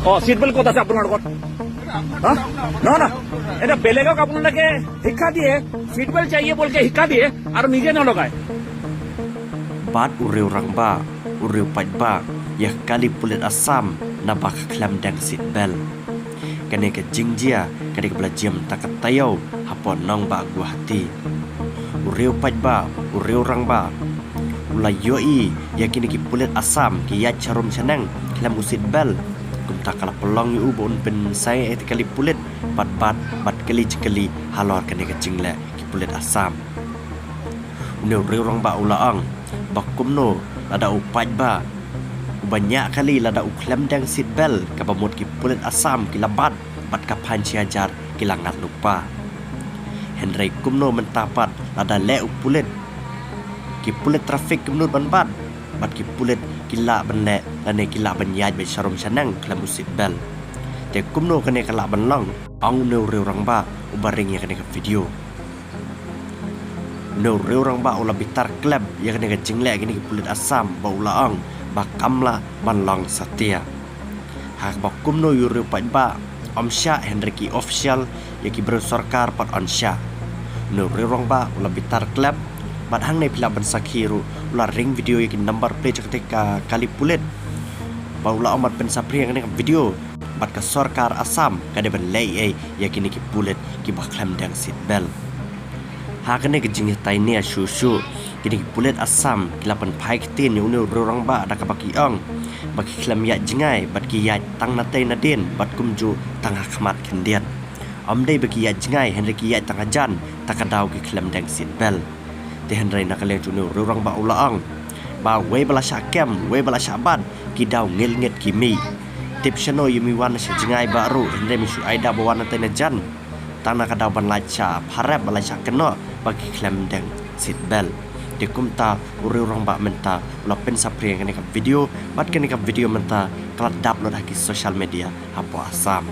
Oh, seat belt kota se apnar kot. हाँ ना ना এটা বেলেগক আপোনালোকে শিক্ষা দিয়ে সিট বেল্ট চাইয়ে বলকে শিক্ষা দিয়ে আর নিজে নলগায় bat uriu rangba uriu pajba ya kali pulit asam na bak khlem dang seat belt kane ke jingjia kane ke belajem takat tayau hapon nong ba guahati uriu pajba uriu rangba ulai yoi ya kini ki pulit asam ki ya charum chanang khlem seat belt kunta kala pelong yu bon pen saya kali pulit bat kali halor kane ke jingle ki pulit asam unu uriu rangba ulaang bakumno lada upaj ba banyak kali lada ukhlem dang seat belt kabamut ki pulit asam ki labat bat kapan ciajar ki langat lupa Henry kumno mentapat lada le pulit ki pulit trafik kumno ban bat ki pulit kila benle lane kila banyaj be sharum sanang khlem seat belt te kumno kane kala banlong ong no reurang ba ubaring ya kane video no reurang ba ula bitar klub ya kene ke jingle kene pulit asam ba ulaang ba kamla banlong satia hak ba kumno yuru pa om sha Henry official ya ki bro sarkar pat on sha no reurang ba ula bitar klub bat hang nei pila ban sakhiru ula ring video ya ki number plate ketika kali pulit ba ula amat pen sapri kene video bat ka sarkar asam kade ban lei ya kini ki pulit ki ba khlem dang seat belt hakane ke jing tainia shushu kini pulit asam kilapan pai tin yu ne rorang ba da ka baki ong baki khlem ya jingai bat ki ya tang na tai na den bat kumju tang hakmat kendian om dei baki ya jingai Henry ki ya tang ajan takadaw ki khlem dang seat belt te Henry na kale junu rorang ba ulaang ba we bala syakem we bala syabat ki daw ngel nget ki mi tip shano yumi wan sha jingai baru Henry mi shu aida bawana tai na jan tana kadaw ban lacha pharap bala syakeno bagi khlem dang seat belt de kumta uri orang ba menta la pen sapri kene ka video bat kene ka video menta kala upload haki social media apo asam